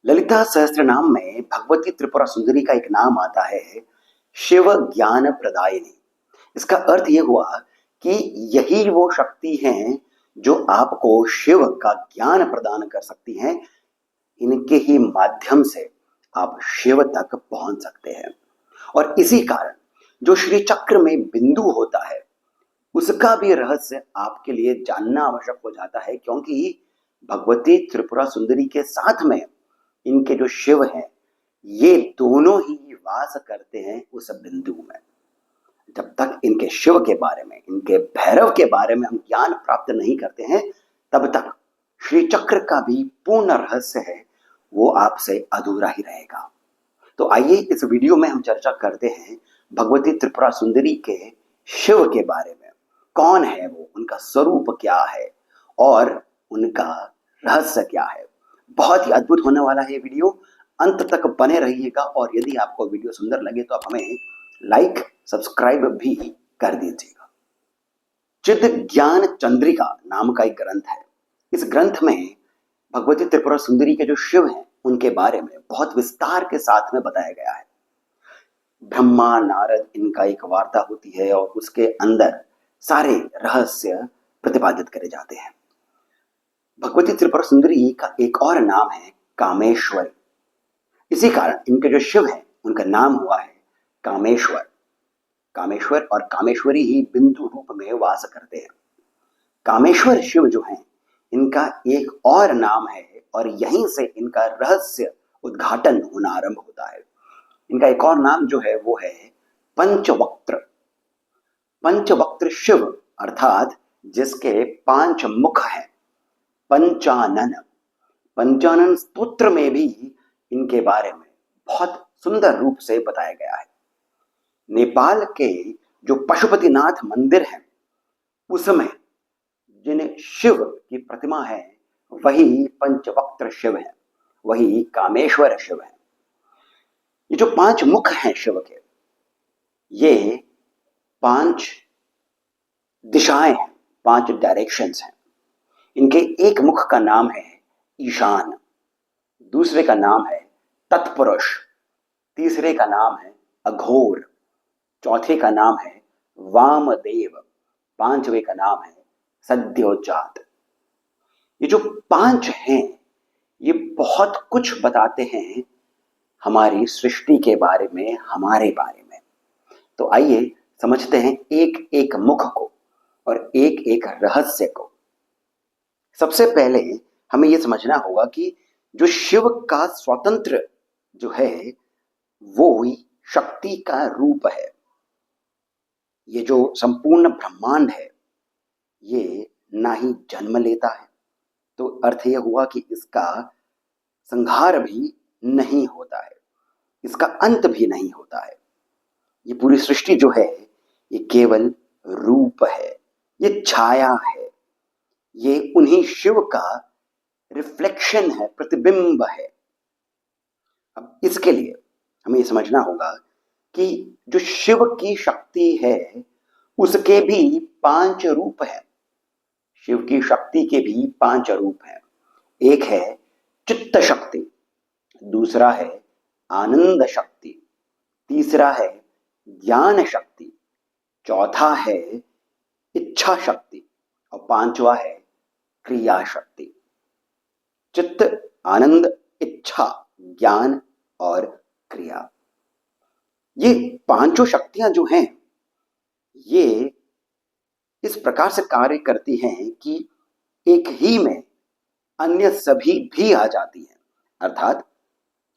ललिता सहस्त्रनाम में भगवती त्रिपुरा सुंदरी का एक नाम आता है, शिव ज्ञान प्रदायिनी। इसका अर्थ यह हुआ कि यही वो शक्ति हैं जो आपको शिव का ज्ञान प्रदान कर सकती हैं। इनके ही माध्यम से आप शिव तक पहुंच सकते हैं। और इसी कारण जो श्री चक्र में बिंदु होता है उसका भी रहस्य आपके लिए जानना आवश्यक हो जाता है, क्योंकि भगवती त्रिपुरा सुंदरी के साथ में इनके जो शिव हैं ये दोनों ही वास करते हैं उस बिंदु में। जब तक इनके शिव के बारे में, इनके भैरव के बारे में हम ज्ञान प्राप्त नहीं करते हैं, तब तक श्री चक्र का भी पूर्ण रहस्य है वो आपसे अधूरा ही रहेगा। तो आइए इस वीडियो में हम चर्चा करते हैं भगवती त्रिपुरा सुंदरी के शिव के बारे में। कौन है वो, उनका स्वरूप क्या है और उनका रहस्य क्या है। बहुत ही अद्भुत होने वाला है ये वीडियो, अंत तक बने रहिएगा। और यदि आपको वीडियो सुंदर लगे तो आप हमें लाइक सब्सक्राइब भी कर दीजिएगा। चिद ज्ञान चंद्रिका नाम का एक ग्रंथ है। इस ग्रंथ में भगवती त्रिपुरा सुंदरी के जो शिव हैं उनके बारे में बहुत विस्तार के साथ में बताया गया है। ब्रह्मा नारद इनका एक वार्ता होती है और उसके अंदर सारे रहस्य प्रतिपादित करे जाते हैं। भगवती त्रिपुरा सुंदरी का एक और नाम है कामेश्वरी। इसी कारण इनके जो शिव हैं उनका नाम हुआ है कामेश्वर। कामेश्वर और कामेश्वरी ही बिंदु रूप में वास करते हैं। कामेश्वर शिव जो हैं इनका एक और नाम है और यहीं से इनका रहस्य उद्घाटन होना आरंभ होता है। इनका एक और नाम जो है वो है पंचवक्त्र। पंचवक्त्र शिव अर्थात जिसके 5 मुख हैं। पंचानन, पंचानन स्तोत्र में भी इनके बारे में बहुत सुंदर रूप से बताया गया है। नेपाल के जो पशुपतिनाथ मंदिर है उसमें जिन शिव की प्रतिमा है वही पंचवक्त्र शिव है, वही कामेश्वर शिव है। ये जो 5 मुख हैं शिव के, ये 5 दिशाएं हैं, 5 डायरेक्शंस हैं। इनके एक मुख का नाम है ईशान, दूसरे का नाम है तत्पुरुष, तीसरे का नाम है अघोर, चौथे का नाम है वामदेव, 5वें का नाम है सद्योजात। ये जो 5 हैं ये बहुत कुछ बताते हैं हमारी सृष्टि के बारे में, हमारे बारे में। तो आइए समझते हैं एक एक मुख को और एक एक रहस्य को। सबसे पहले हमें यह समझना होगा कि जो शिव का स्वतंत्र जो है वो ही शक्ति का रूप है। ये जो संपूर्ण ब्रह्मांड है ये ना ही जन्म लेता है, तो अर्थ यह हुआ कि इसका संहार भी नहीं होता है, इसका अंत भी नहीं होता है। ये पूरी सृष्टि जो है ये केवल रूप है, ये छाया है, ये उन्हीं शिव का रिफ्लेक्शन है, प्रतिबिंब है। अब इसके लिए हमें ये समझना होगा कि जो शिव की शक्ति है उसके भी 5 रूप हैं। शिव की शक्ति के भी 5 रूप हैं। एक है चित्त शक्ति, दूसरा है आनंद शक्ति, तीसरा है ज्ञान शक्ति, चौथा है इच्छा शक्ति और 5वां है क्रिया शक्ति। चित्त, आनंद, इच्छा, ज्ञान और क्रिया, ये 5 शक्तियां जो हैं ये इस प्रकार से कार्य करती हैं कि एक ही में अन्य सभी भी आ जाती हैं। अर्थात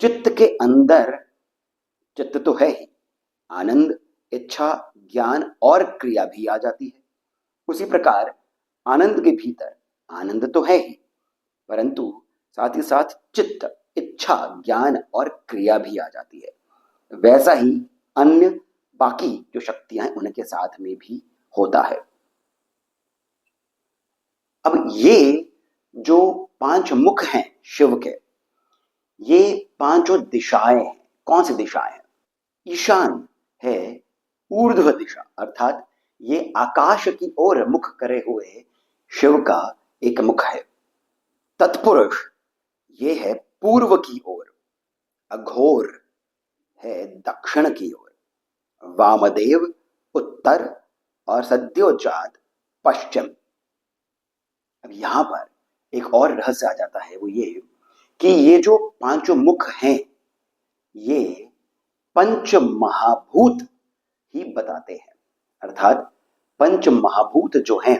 चित्त के अंदर चित्त तो है ही, आनंद, इच्छा, ज्ञान और क्रिया भी आ जाती है। उसी प्रकार आनंद के भीतर आनंद तो है ही, परंतु साथ ही साथ चित्त, इच्छा, ज्ञान और क्रिया भी आ जाती है। वैसा ही अन्य बाकी जो शक्तियां हैं उनके साथ में भी होता है। अब ये जो 5 मुख हैं शिव के, ये 5 दिशाएं हैं। कौन सी दिशाएं हैं? ईशान है ऊर्ध्व दिशा, अर्थात ये आकाश की ओर मुख करे हुए शिव का एक मुख है। तत्पुरुष ये है पूर्व की ओर, अघोर है दक्षिण की ओर, वामदेव उत्तर और सद्योजात पश्चिम। अब यहां पर एक और रहस्य आ जाता है, वो ये कि ये जो पांचों मुख हैं ये पंच महाभूत ही बताते हैं। अर्थात पंच महाभूत जो हैं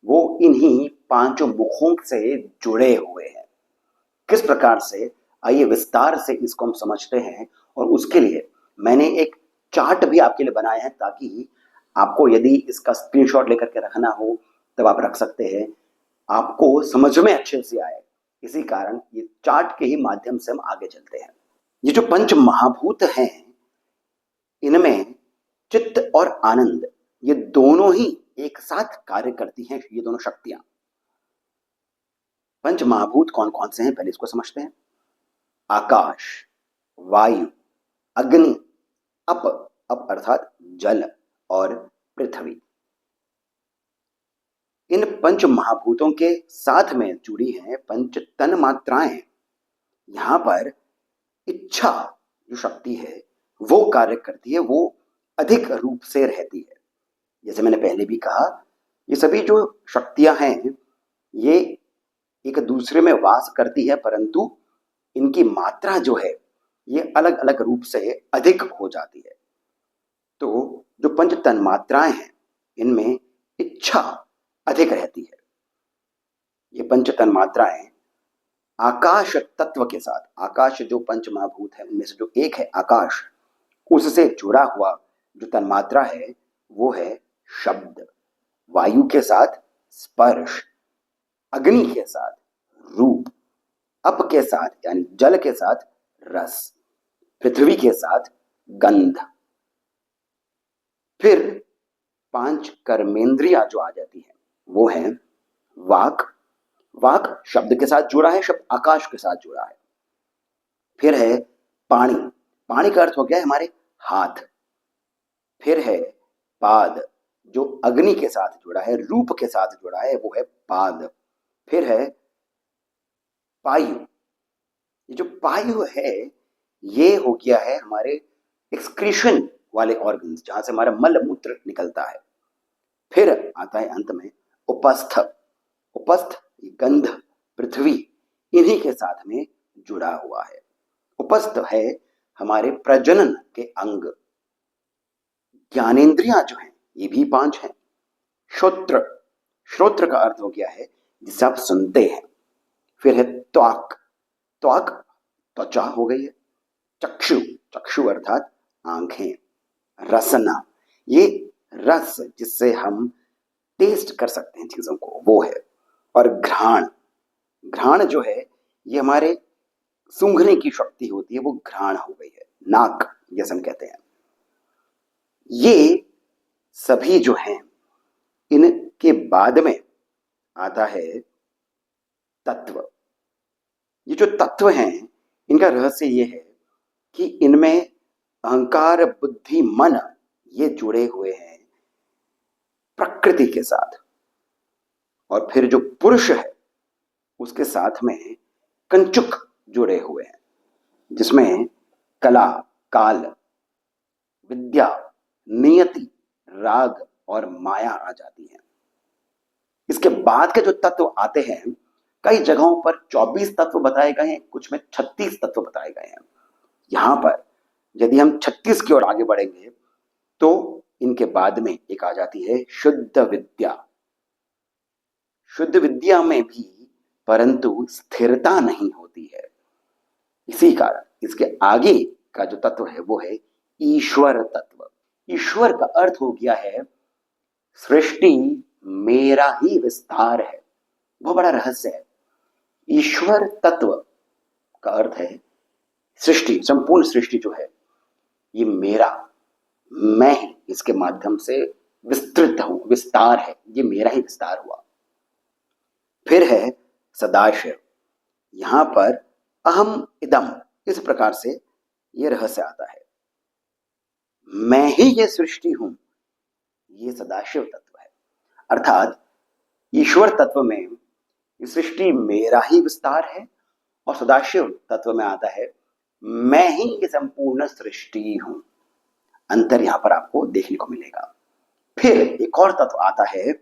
वो इन्हीं पांचों मुखों से जुड़े हुए हैं। किस प्रकार से, आइए विस्तार से इसको हम समझते हैं। और उसके लिए मैंने एक चार्ट भी आपके लिए बनाया है, ताकि आपको यदि इसका स्क्रीनशॉट लेकर के रखना हो तब आप रख सकते हैं, आपको समझ में अच्छे से आए। इसी कारण ये चार्ट के ही माध्यम से हम आगे चलते हैं। ये जो पंच महाभूत हैं इनमें चित्त और आनंद ये दोनों ही एक साथ कार्य करती हैं, ये दोनों शक्तियां। पंच महाभूत कौन कौन से हैं पहले इसको समझते हैं। आकाश, वायु, अग्नि, अप अप अर्थात जल और पृथ्वी। इन पंच महाभूतों के साथ में जुड़ी हैं पंच तन मात्राएं। यहां पर इच्छा जो शक्ति है वो कार्य करती है, वो अधिक रूप से रहती है। जैसे मैंने पहले भी कहा, ये सभी जो शक्तियां हैं ये एक दूसरे में वास करती है, परंतु इनकी मात्रा जो है ये अलग अलग रूप से अधिक हो जाती है। तो जो पंच तन्मात्राएं हैं इनमें इच्छा अधिक रहती है। ये पंच तन्मात्राएं आकाश तत्व के साथ, आकाश जो पंच महाभूत है उनमें से जो एक है आकाश, उससे जुड़ा हुआ जो तन्मात्रा है वो है शब्द। वायु के साथ स्पर्श, अग्नि के साथ रूप, अप के साथ यानी जल के साथ रस, पृथ्वी के साथ गंध। फिर पांच कर्मेंद्रियां जो आ जाती है वो है वाक, वाक शब्द के साथ जुड़ा है, शब्द आकाश के साथ जुड़ा है। फिर है पाणी, पाणी का अर्थ हो गया है हमारे हाथ। फिर है पाद जो अग्नि के साथ जुड़ा है, रूप के साथ जुड़ा है, वो है पाद। फिर है पायु, ये जो पायु है ये हो गया है हमारे एक्सक्रीशन वाले ऑर्गन्स, जहां से हमारा मल मूत्र निकलता है। फिर आता है अंत में उपस्थ, उपस्थ गंध पृथ्वी इन्हीं के साथ में जुड़ा हुआ है। उपस्थ है हमारे प्रजनन के अंग। ज्ञानेंद्रियां जो हैं ये भी पांच हैं। श्रोत्र, श्रोत्र का अर्थ हो गया है जिसे आप सुनते हैं। फिर है त्वक, त्वक त्वचा हो गई है। चक्षु, चक्षु अर्थात आंखें। रसना, ये रस जिससे हम टेस्ट कर सकते हैं चीजों को, वो है। और घ्राण, घ्राण जो है ये हमारे सूंघने की शक्ति होती है, वो घ्राण हो गई है। नाक जैसे हम कहते हैं। ये सभी जो हैं इनके बाद में आता है तत्व। ये जो तत्व हैं इनका रहस्य ये है कि इनमें अहंकार बुद्धि मन ये जुड़े हुए हैं प्रकृति के साथ। और फिर जो पुरुष है उसके साथ में कंचुक जुड़े हुए हैं, जिसमें कला, काल, विद्या, नियति, राग और माया आ जाती है। इसके बाद के जो तत्व आते हैं, कई जगहों पर 24 तत्व बताए गए हैं, कुछ में 36 तत्व बताए गए हैं। यहां पर यदि हम 36 की ओर आगे बढ़ेंगे तो इनके बाद में एक आ जाती है शुद्ध विद्या। शुद्ध विद्या में भी परंतु स्थिरता नहीं होती है। इसी कारण इसके आगे का जो तत्व है वो है ईश्वर तत्व। ईश्वर का अर्थ हो गया है सृष्टि मेरा ही विस्तार है। बहुत बड़ा रहस्य है। ईश्वर तत्व का अर्थ है सृष्टि, संपूर्ण सृष्टि जो है ये मेरा, मैं ही इसके माध्यम से विस्तृत हूं, विस्तार है, ये मेरा ही विस्तार हुआ। फिर है सदाशिव, यहां पर अहम इदम, इस प्रकार से ये रहस्य आता है। मैं ही ये सृष्टि हूं, ये सदाशिव तत्व है। अर्थात ईश्वर तत्व में सृष्टि मेरा ही विस्तार है और सदाशिव तत्व में आता है मैं ही ये संपूर्ण सृष्टि हूं। अंतर यहां पर आपको देखने को मिलेगा। फिर एक और तत्व आता है,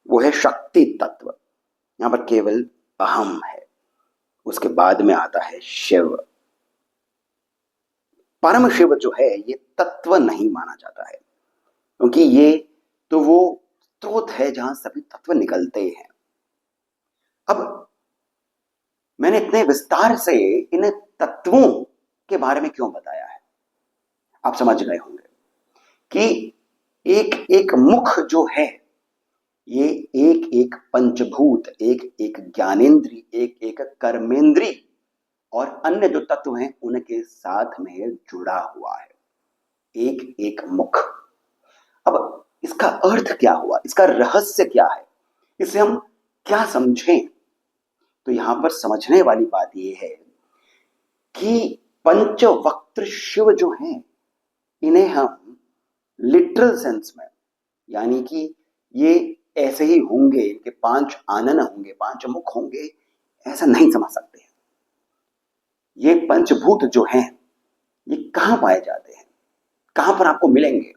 वो है शक्ति तत्व। यहां पर केवल अहम है। उसके बाद में आता है शिव। परम शिव जो है ये तत्व नहीं माना जाता है, क्योंकि ये तो वो स्रोत है जहां सभी तत्व निकलते हैं। अब मैंने इतने विस्तार से इन तत्वों के बारे में क्यों बताया है, आप समझ गए होंगे कि एक एक मुख जो है ये एक एक पंचभूत, एक एक ज्ञानेन्द्री, एक एक कर्मेंद्री और अन्य जो तत्व हैं उनके साथ में जुड़ा हुआ है, एक एक मुख। अब इसका अर्थ क्या हुआ, इसका रहस्य क्या है, इसे हम क्या समझें? तो यहां पर समझने वाली बात यह है कि पंचवक्त्र शिव जो हैं इन्हें हम लिटरल सेंस में, यानी कि ये ऐसे ही होंगे, इनके 5 आनन होंगे, 5 मुख होंगे, ऐसा नहीं समझ सकते हैं। ये पंचभूत जो हैं ये कहां पाए जाते हैं, कहां पर आपको मिलेंगे?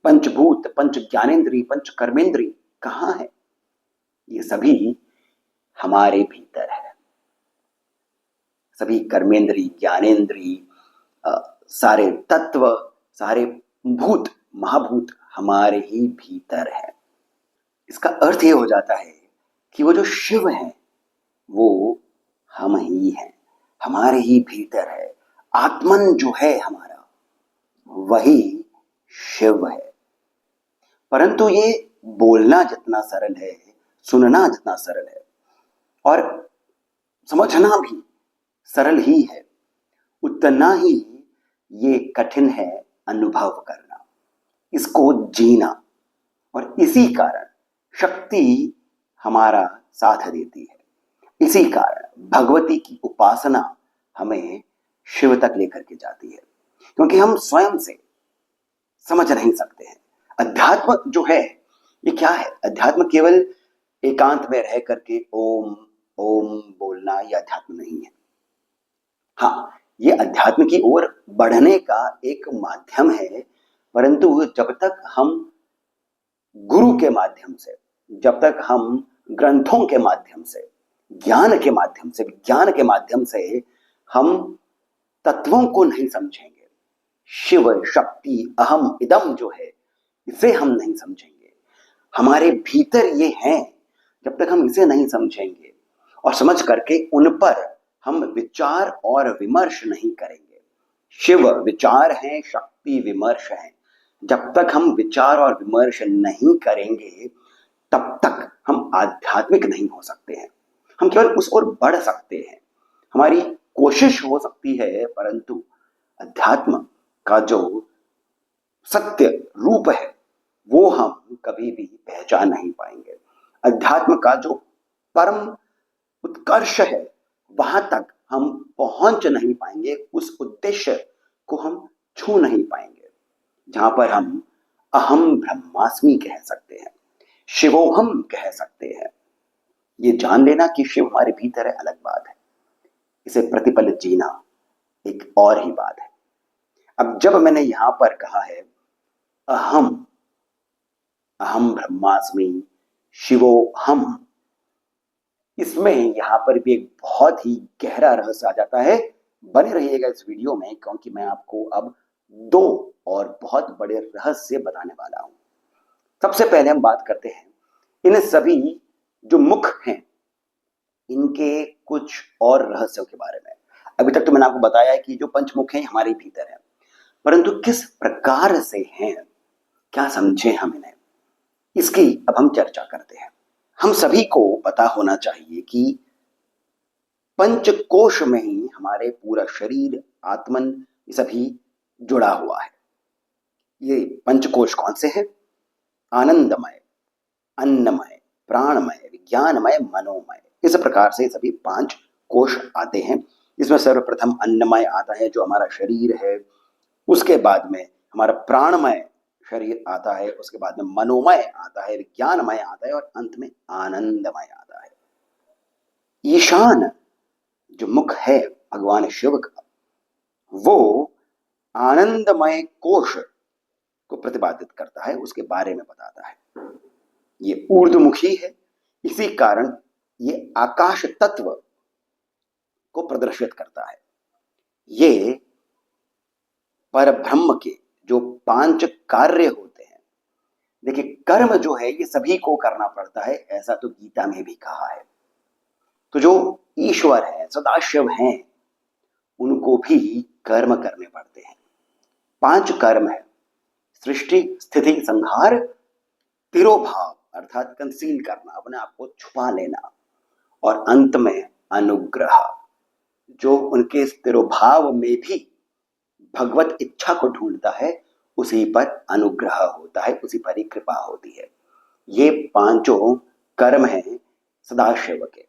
पंचभूत, पंच ज्ञानेन्द्री, पंच कर्मेंद्री कहां है? ये सभी हमारे भीतर है। सभी कर्मेंद्री, ज्ञानेन्द्री, सारे तत्व, सारे भूत, महाभूत हमारे ही भीतर है। इसका अर्थ ये हो जाता है कि वो जो शिव है वो हम ही हैं, हमारे ही भीतर है। आत्मन जो है हमारा वही शिव है। परंतु ये बोलना जितना सरल है, सुनना जितना सरल है और समझना भी सरल ही है, उतना ही ये कठिन है अनुभव करना, इसको जीना। और इसी कारण शक्ति हमारा साथ देती है। इसी कारण भगवती की उपासना हमें शिव तक लेकर के जाती है, क्योंकि हम स्वयं से समझ नहीं सकते हैं। अध्यात्म जो है ये क्या है? अध्यात्म केवल एकांत में रह करके ओम ओम बोलना ये अध्यात्म नहीं है। हाँ, ये अध्यात्म की ओर बढ़ने का एक माध्यम है, परंतु जब तक हम गुरु के माध्यम से, जब तक हम ग्रंथों के माध्यम से, ज्ञान के माध्यम से, विज्ञान के माध्यम से हम तत्वों को नहीं समझेंगे, शिव, शक्ति, अहम, इदम जो है इसे हम नहीं समझेंगे, हमारे भीतर ये हैं, जब तक हम इसे नहीं समझेंगे और समझ करके उन पर हम विचार और विमर्श नहीं करेंगे। शिव विचार है, शक्ति विमर्श है। जब तक हम विचार और विमर्श नहीं करेंगे तब तक हम आध्यात्मिक नहीं हो सकते हैं। हम केवल उस ओर बढ़ सकते हैं, हमारी कोशिश हो सकती है, परंतु अध्यात्म का जो सत्य रूप है वो हम कभी भी पहचान नहीं पाएंगे। अध्यात्म का जो परम उत्कर्ष है वहां तक हम पहुंच नहीं पाएंगे, उस उद्देश्य को हम छू नहीं पाएंगे जहां पर हम अहम ब्रह्मास्मि कह सकते हैं, शिवोहम कह सकते हैं। ये जान लेना कि शिव हमारे भीतर है अलग बात है, इसे प्रतिपल जीना एक और ही बात है। अब जब मैंने यहां पर कहा है अहम, अहम ब्रह्मास्मि शिवोहम, इसमें यहां पर भी एक बहुत ही गहरा रहस्य आ जाता है। बने रहिएगा इस वीडियो में, क्योंकि मैं आपको अब 2 और बहुत बड़े रहस्य बताने वाला हूं। सबसे पहले हम बात करते हैं इन सभी जो मुख हैं इनके कुछ और रहस्यों के बारे में। अभी तक तो मैंने आपको बताया है कि जो पंचमुख हैं हमारे भीतर है, परंतु किस प्रकार से हैं, क्या समझे हम इन्हें, इसकी अब हम चर्चा करते हैं। हम सभी को पता होना चाहिए कि पंचकोश में ही हमारे पूरा शरीर, आत्मन ये सभी जुड़ा हुआ है। ये पंचकोश कौन से हैं? आनंदमय, अन्नमय, प्राणमय, विज्ञानमय, मनोमय, इस प्रकार से सभी 5 कोश आते हैं। इसमें सर्वप्रथम अन्नमय आता है जो हमारा शरीर है, उसके बाद में हमारा प्राणमय शरीर आता है, उसके बाद में मनोमय आता है, विज्ञानमय आता है और अंत में आनंदमय आता है। ईशान जो मुख है भगवान शिव का, वो आनंदमय कोश को प्रतिपादित करता है, उसके बारे में बताता है। ये ऊर्ध्वमुखी है, इसी कारण ये आकाश तत्व को प्रदर्शित करता है। ये पर ब्रह्म के जो 5 कार्य होते हैं, देखिए कर्म जो है ये सभी को करना पड़ता है, ऐसा तो गीता में भी कहा है। तो जो ईश्वर है, सदाशिव हैं, उनको भी कर्म करने पड़ते हैं। 5 कर्म है, सृष्टि स्थिति संहार, तिरोभाव अर्थात कंसील करना, अपने आप को छुपा लेना, और अंत में अनुग्रह, जो उनके तिरोभाव में भी भगवत इच्छा को ढूंढता है, उसी पर अनुग्रह होता है, उसी पर ही कृपा होती है। ये 5 कर्म हैं सदाशिव के,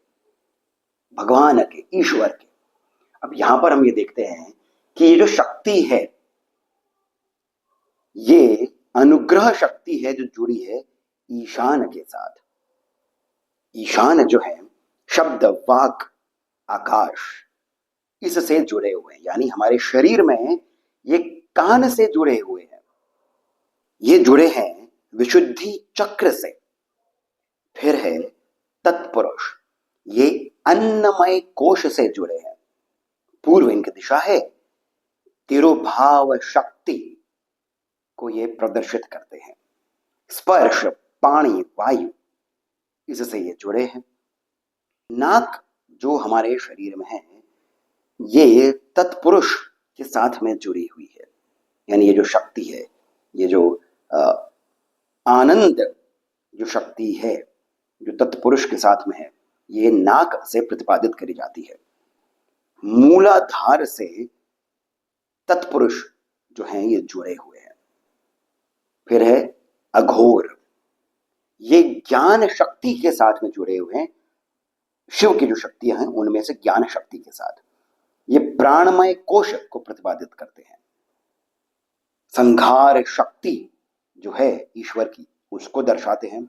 भगवान के, ईश्वर के। अब यहां पर हम ये देखते हैं कि ये जो शक्ति है, ये अनुग्रह शक्ति है जो जुड़ी है ईशान के साथ। ईशान जो है शब्द, वाक, आकाश, इससे जुड़े हुए हैं, यानी हमारे शरीर में ये कान से जुड़े हुए हैं, ये जुड़े हैं विशुद्धि चक्र से। फिर है तत्पुरुष, ये अन्नमय कोश से जुड़े हैं, पूर्व इनकी दिशा है, तिरुभाव शक्ति को ये प्रदर्शित करते हैं। स्पर्श, पानी, वायु, इससे ये जुड़े हैं। नाक जो हमारे शरीर में है, ये तत्पुरुष के साथ में जुड़ी हुई है, यानी ये जो शक्ति है, ये जो आनंद जो शक्ति है जो तत्पुरुष के साथ में है, ये नाक से प्रतिपादित करी जाती है। मूलाधार से तत्पुरुष जो हैं ये जुड़े हुए हैं। फिर है अघोर, ये ज्ञान शक्ति के साथ में जुड़े हुए हैं, शिव की जो शक्तियां हैं उनमें से ज्ञान शक्ति के साथ। ये प्राणमय कोश को प्रतिपादित करते हैं। संघार शक्ति जो है ईश्वर की, उसको दर्शाते हैं।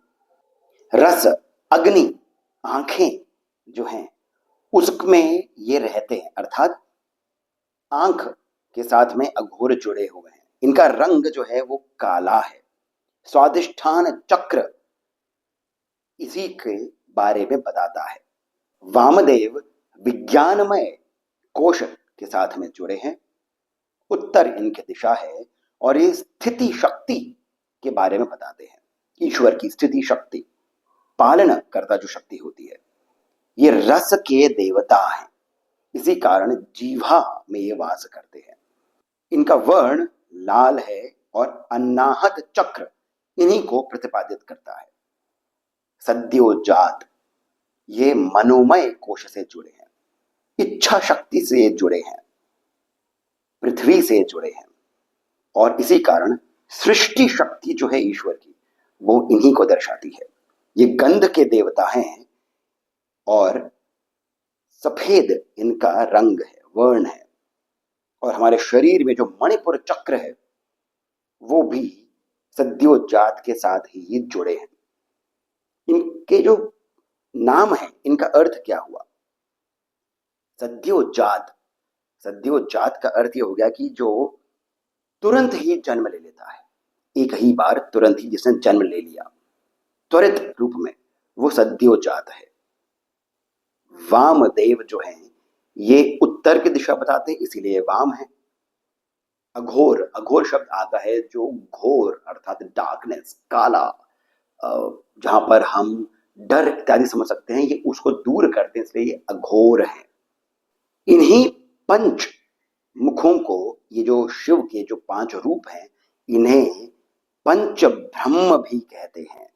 रस, अग्नि, आंखें जो हैं उसमें ये रहते हैं, अर्थात आंख के साथ में अघोर जुड़े हुए हैं। इनका रंग जो है वो काला है। स्वादिष्ठान चक्र इसी के बारे में बताता है। वामदेव विज्ञानमय कोश के साथ में जुड़े हैं, उत्तर इनकी दिशा है, और ये स्थिति शक्ति के बारे में बताते हैं। ईश्वर की स्थिति शक्ति, पालन करता जो शक्ति होती है। ये रस के देवता हैं, इसी कारण जीवा में ये वास करते हैं। इनका वर्ण लाल है और अन्नाहत चक्र इन्हीं को प्रतिपादित करता है। सद्योजात, ये मनोमय कोश से जुड़े हैं, इच्छा शक्ति से जुड़े हैं, पृथ्वी से जुड़े हैं, और इसी कारण सृष्टि शक्ति जो है ईश्वर की, वो इन्हीं को दर्शाती है। ये गंध के देवता हैं और सफेद इनका रंग है, वर्ण है। और हमारे शरीर में जो मणिपुर चक्र है वो भी सद्योजात के साथ ही जुड़े हैं। इनके जो नाम है, इनका अर्थ क्या हुआ? सद्योजात, सद्योजात का अर्थ ये हो गया कि जो तुरंत ही जन्म ले लेता है, एक ही बार तुरंत ही जिसने जन्म ले लिया त्वरित रूप में, वो सद्योजात है। वामदेव जो है ये उत्तर की दिशा बताते हैं, इसीलिए वाम है। अघोर, अघोर शब्द आता है जो घोर अर्थात डार्कनेस, काला, जहां पर हम डर इत्यादि समझ सकते हैं, ये उसको दूर करते हैं, इसलिए ये अघोर है। इन्हीं पंच मुखों को, ये जो शिव के जो 5 रूप हैं, इन्हें पंच ब्रह्म भी कहते हैं।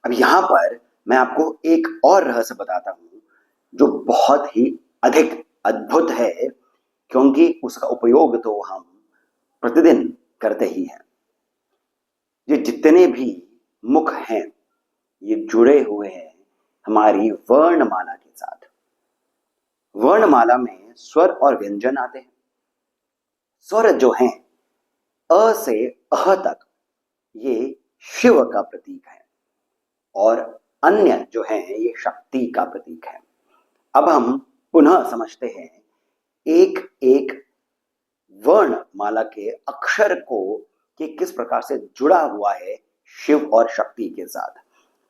अब यहां पर मैं आपको एक और रहस्य बताता हूं जो बहुत ही अधिक अद्भुत है, क्योंकि उसका उपयोग तो हम प्रतिदिन करते ही हैं। ये जितने भी मुख हैं ये जुड़े हुए हैं हमारी वर्णमाला के साथ। वर्णमाला में स्वर और व्यंजन आते हैं। स्वर जो हैं अ से अह तक, ये शिव का प्रतीक है, और अन्य जो हैं ये शक्ति का प्रतीक है। अब हम पुनः समझते हैं एक एक वर्ण माला के अक्षर को कि किस प्रकार से जुड़ा हुआ है शिव और शक्ति के साथ।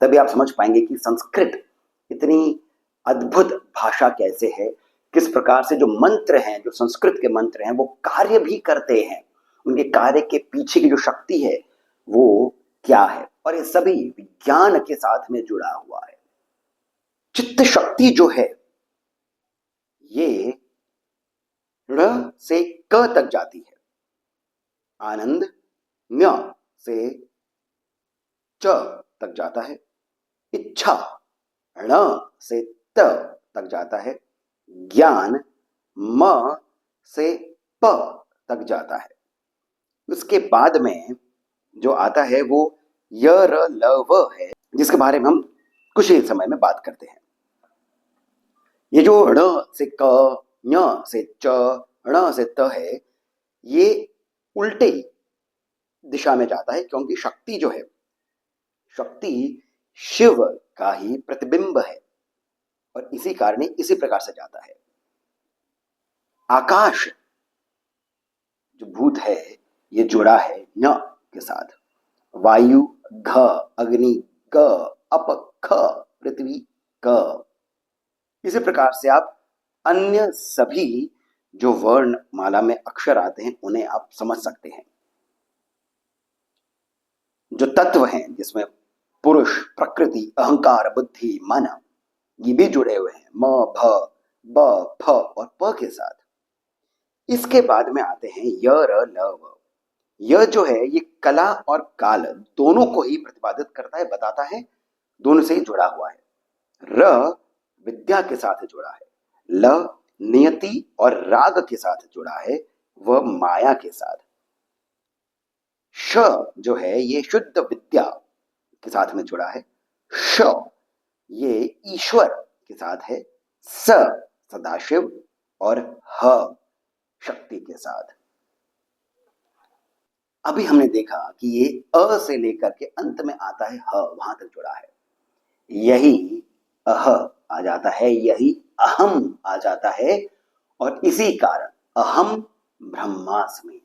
तभी आप समझ पाएंगे कि संस्कृत इतनी अद्भुत भाषा कैसे है, किस प्रकार से जो मंत्र हैं, जो संस्कृत के मंत्र हैं, वो कार्य भी करते हैं, उनके कार्य के पीछे की जो शक्ति है वो क्या है, और ये सभी विज्ञान के साथ में जुड़ा हुआ है। चित्त शक्ति जो है ये ण से क तक जाती है, आनंद न्य से च तक जाता है, इच्छा ण से त तक जाता है, ज्ञान म से प तक जाता है। उसके बाद में जो आता है वो य र ल व है, जिसके बारे में हम कुछ ही समय में बात करते हैं। ये जो ण से क, ञ से च, ण से त है, ये उल्टे दिशा में जाता है, क्योंकि शक्ति जो है, शक्ति शिव का ही प्रतिबिंब है और इसी कारण इसी प्रकार से जाता है। आकाश जो भूत है ये जुड़ा है न के साथ, वायु घ, अग्नि ग, अप ख, पृथ्वी क। इसी प्रकार से आप अन्य सभी जो वर्ण माला में अक्षर आते हैं उन्हें आप समझ सकते हैं। जो तत्व हैं जिसमें पुरुष, प्रकृति, अहंकार, बुद्धि, मन, ये भी जुड़े हुए हैं म, भ, ब, फ और प के साथ। इसके बाद में आते हैं य र ल व। यह जो है ये कला और काल दोनों को ही प्रतिपादित करता है, बताता है, दोनों से ही जुड़ा हुआ है। र विद्या के साथ जुड़ा है, ल नियति और राग के साथ जुड़ा है, व माया के साथ। श जो है ये शुद्ध विद्या के साथ में जुड़ा है, श ये ईश्वर के साथ है, स सदाशिव और ह शक्ति के साथ। अभी हमने देखा कि ये अ से लेकर के अंत में आता है ह, वहां तक जुड़ा है। यही अह आ जाता है, यही अहम आ जाता है, और इसी कारण अहम ब्रह्मास्मि।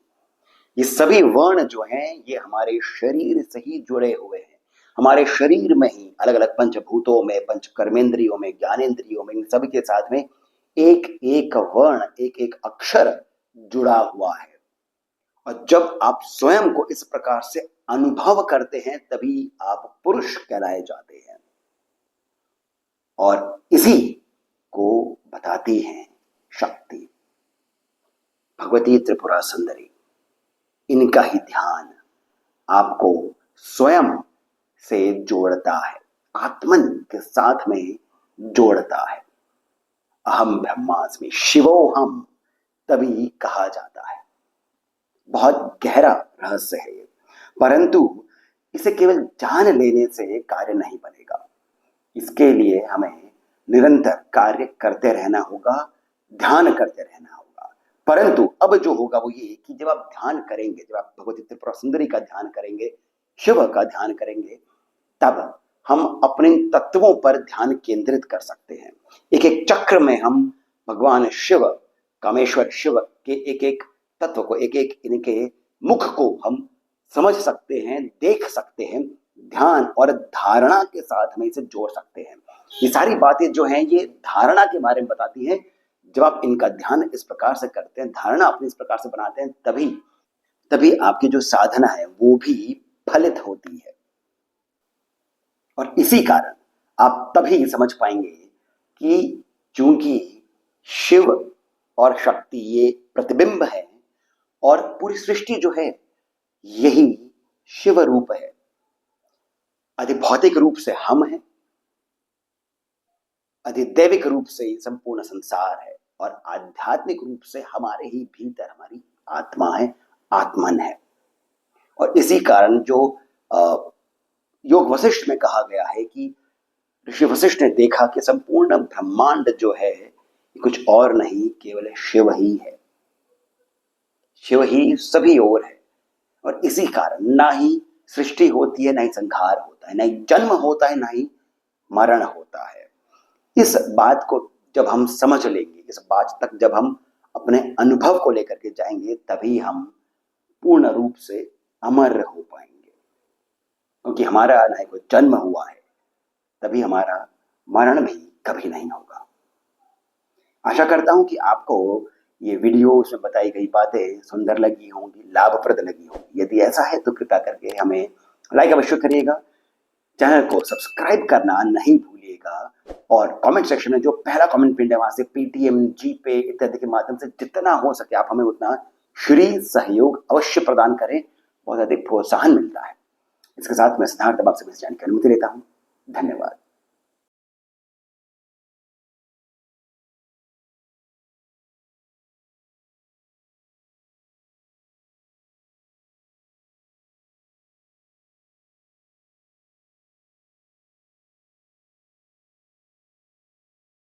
ये सभी वर्ण जो हैं ये हमारे शरीर से ही जुड़े हुए हैं, हमारे शरीर में ही अलग अलग पंचभूतों में, पंच कर्मेंद्रियों में, ज्ञानेंद्रियों में, इन सभी के साथ में एक एक वर्ण, एक एक अक्षर जुड़ा हुआ है। और जब आप स्वयं को इस प्रकार से अनुभव करते हैं तभी आप पुरुष कहलाए जाते हैं, और इसी को बताती है शक्ति, भगवती त्रिपुरा सुंदरी। इनका ही ध्यान आपको स्वयं से जोड़ता है, आत्मन के साथ में जोड़ता है। अहम ब्रह्मास्मि, शिवोहम तभी कहा जाता है। बहुत गहरा रहस्य है ये, परंतु इसे केवल जान लेने से कार्य नहीं बनेगा। इसके लिए हमें निरंतर कार्य करते रहना होगा, ध्यान करते रहना होगा। परंतु अब जो होगा वो ये कि जब आप ध्यान करेंगे, जब आप भगवती त्रिपुरा सुंदरी का ध्यान करेंगे, शिव का ध्यान करेंगे, तब हम अपने तत्वों पर ध्यान केंद्रित कर सकते हैं। एक एक चक्र में हम भगवान शिव, कामेश्वर शिव के एक एक तत्व को, एक एक इनके मुख को हम समझ सकते हैं, देख सकते हैं, ध्यान और धारणा के साथ में इसे जोड़ सकते हैं। ये सारी बातें जो हैं ये धारणा के बारे में बताती हैं। जब आप इनका ध्यान इस प्रकार से करते हैं, धारणा अपनी इस प्रकार से बनाते हैं, तभी तभी आपकी जो साधना है वो भी फलित होती है। और इसी कारण आप तभी समझ पाएंगे कि चूंकि शिव और शक्ति ये प्रतिबिंब है और पूरी सृष्टि जो है यही शिव रूप है। अधिभौतिक रूप से हम हैं, अधिदैविक रूप से संपूर्ण संसार है, और आध्यात्मिक रूप से हमारे ही भीतर हमारी आत्मा है, आत्मन है। और इसी कारण जो योग वशिष्ठ में कहा गया है कि ऋषि वशिष्ठ ने देखा कि संपूर्ण ब्रह्मांड जो है कुछ और नहीं, केवल शिव ही है, शिव ही सभी ओर है। और इसी कारण ना ही सृष्टि होती है, ना ही संहार होता है, ना ही जन्म होता है, ना ही मरण होता है। इस बात को जब हम समझ लेंगे, इस बात तक जब हम अपने अनुभव को लेकर के जाएंगे, तभी हम पूर्ण रूप से अमर हो पाएंगे। क्योंकि हमारा ना कोई जन्म हुआ है, तभी हमारा मरण भी कभी नहीं होगा। आशा करता हूं कि आपको ये वीडियो उसमें बताई गई बातें सुंदर लगी होंगी, लाभप्रद लगी होंगी। यदि ऐसा है तो कृपया करके हमें लाइक अवश्य करिएगा, चैनल को सब्सक्राइब करना नहीं भूलिएगा, और कमेंट सेक्शन में जो पहला कमेंट पिन है वहां से पेटीएम, जीपे इत्यादि के माध्यम से जितना हो सके आप हमें उतना श्री सहयोग अवश्य प्रदान करें, बहुत अधिक प्रोत्साहन मिलता है। इसके साथ मैं सिद्धार्थ आपसे जानकारी लेता हूँ। धन्यवाद।